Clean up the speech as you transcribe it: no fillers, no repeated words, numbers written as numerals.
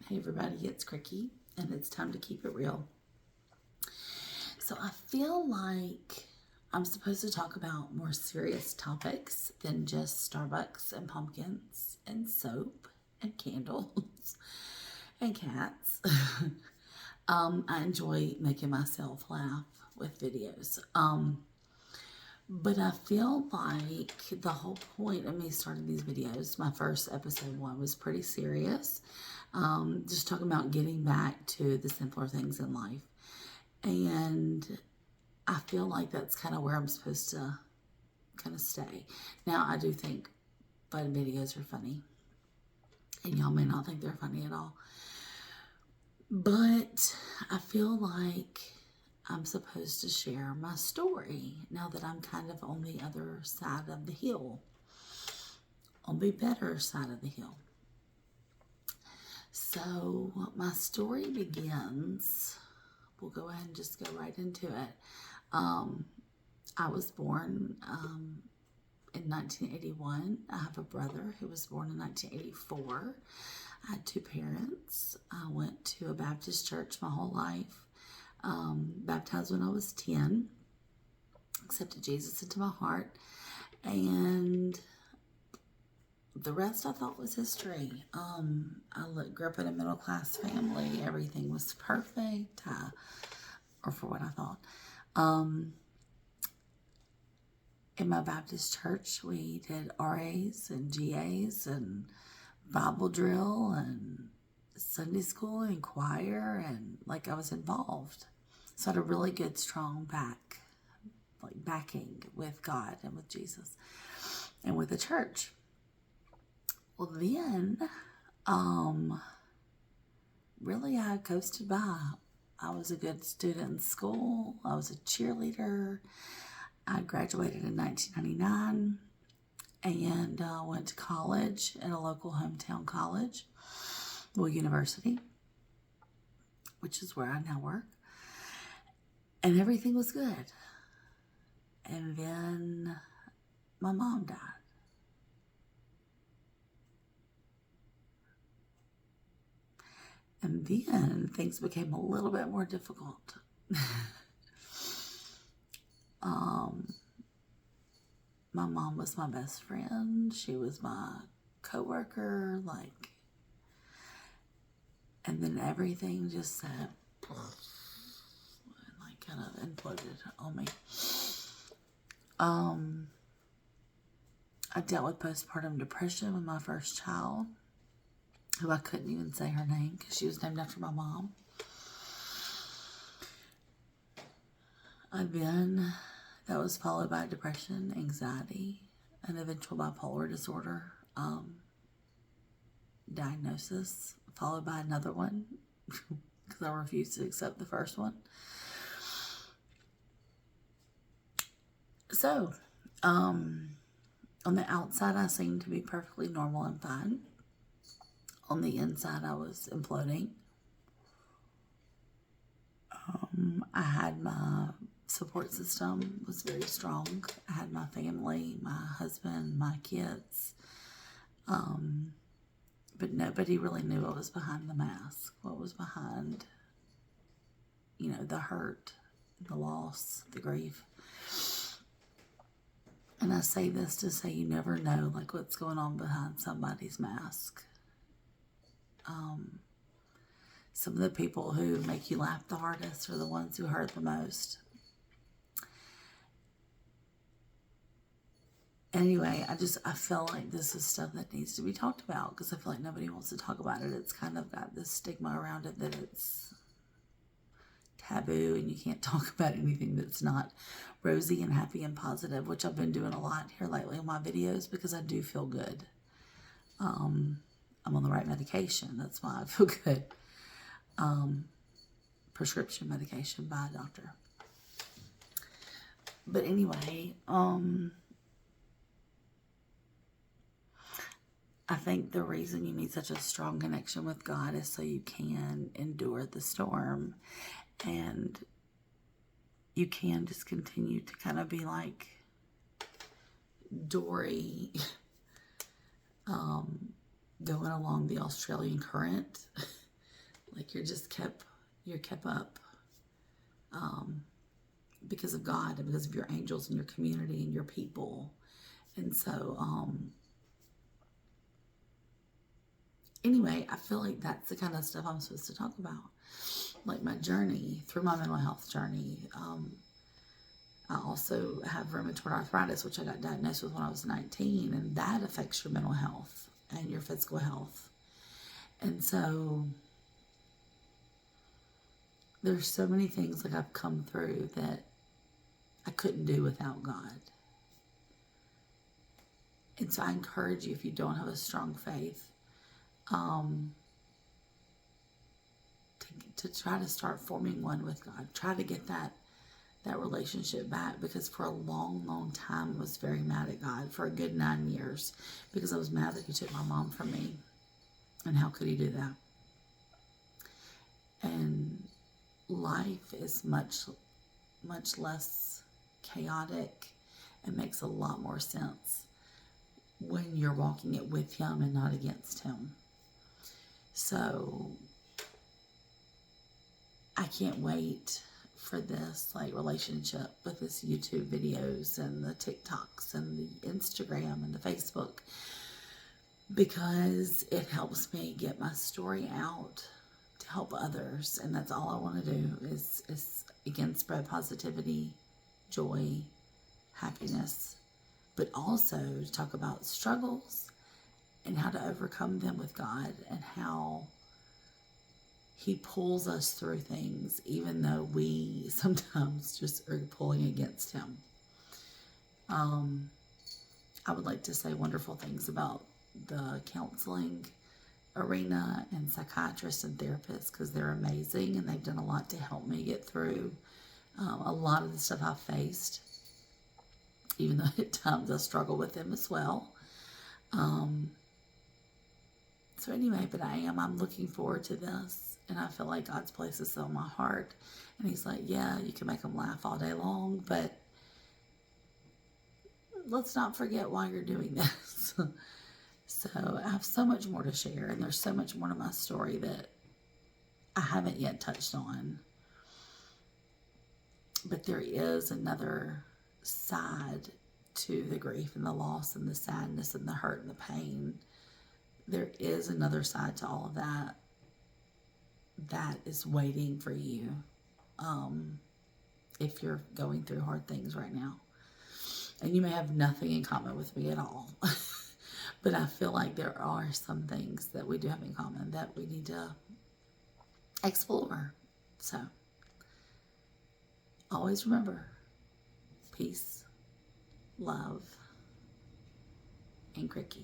Hey everybody, it's Kricky, and it's time to keep it real. So I feel like I'm supposed to talk about more serious topics than just Starbucks and pumpkins and soap and candles and cats. I enjoy making myself laugh with videos. But I feel like the whole point of me starting these videos, my first episode one was pretty serious. Just talking about getting back to the simpler things in life. And I feel like that's kind of where I'm supposed to kind of stay. Now, I do think fun videos are funny. And y'all may not think they're funny at all. But I feel like I'm supposed to share my story now that I'm kind of on the other side of the hill, on the better side of the hill. So my story begins, we'll go ahead and just go right into it. I was born in 1981. I have a brother who was born in 1984. I had two parents. I went to a Baptist church my whole life. Baptized when I was 10, accepted Jesus into my heart, and the rest I thought was history. I grew up in a middle-class family. Everything was perfect, or for what I thought. In my Baptist church, we did RAs and GAs and Bible drill and Sunday school and choir, and like I was involved. So I had a really good, strong backing with God and with Jesus and with the church. Well, then, really I coasted by. I was a good student in school. I was a cheerleader. I graduated in 1999 and went to college at a local hometown college, university, which is where I now work. And everything was good. And then my mom died. And then things became a little bit more difficult. My mom was my best friend. She was my coworker, and then everything just said, kind of imploded on me. I dealt with postpartum depression with my first child, who I couldn't even say her name because she was named after my mom. That was followed by depression, anxiety, and eventual bipolar disorder diagnosis, followed by another one because I refused to accept the first one. So, on the outside, I seemed to be perfectly normal and fine. On the inside, I was imploding. I had my support system was very strong. I had my family, my husband, my kids. But nobody really knew what was behind the mask, what was behind, the hurt, the loss, the grief. And I say this to say you never know, what's going on behind somebody's mask. Some of the people who make you laugh the hardest are the ones who hurt the most. Anyway, I feel like this is stuff that needs to be talked about because I feel like nobody wants to talk about it. It's kind of got this stigma around it that it's taboo and you can't talk about anything that's not rosy and happy and positive, which I've been doing a lot here lately on my videos because I do feel good. I'm on the right medication. That's why I feel good. Prescription medication by a doctor. But anyway, I think the reason you need such a strong connection with God is so you can endure the storm and you can just continue to kind of be like Dory going along the Australian current Like you're kept up because of God and because of your angels and your community and your people. And so, anyway, I feel like that's the kind of stuff I'm supposed to talk about. Like my journey, through my mental health journey. I also have rheumatoid arthritis, which I got diagnosed with when I was 19, and that affects your mental health and your physical health. And so there's so many things like I've come through that I couldn't do without God. And so I encourage you, if you don't have a strong faith, to try to start forming one with God. Try to get that relationship back, because for a long, long time I was very mad at God, for a good 9 years, because I was mad that he took my mom from me. And how could he do that? And life is much, much less chaotic and makes a lot more sense when you're walking it with him and not against him. So I can't wait for this relationship with this YouTube videos and the TikToks and the Instagram and the Facebook, because it helps me get my story out to help others. And that's all I want to do is again, spread positivity, joy, happiness, but also to talk about struggles and how to overcome them with God, and how he pulls us through things, even though we sometimes just are pulling against him. I would like to say wonderful things about the counseling arena and psychiatrists and therapists, because they're amazing and they've done a lot to help me get through a lot of the stuff I've faced, even though at times I struggle with them as well. So anyway, but I'm looking forward to this, and I feel like God's placed this on my heart, and he's like, yeah, you can make them laugh all day long, but let's not forget why you're doing this. So I have so much more to share, and there's so much more to my story that I haven't yet touched on. But there is another side to the grief and the loss and the sadness and the hurt and the pain. There is another side to all of that that is waiting for you if you're going through hard things right now. And you may have nothing in common with me at all. But I feel like there are some things that we do have in common that we need to explore. So always remember, peace, love, and Kricky.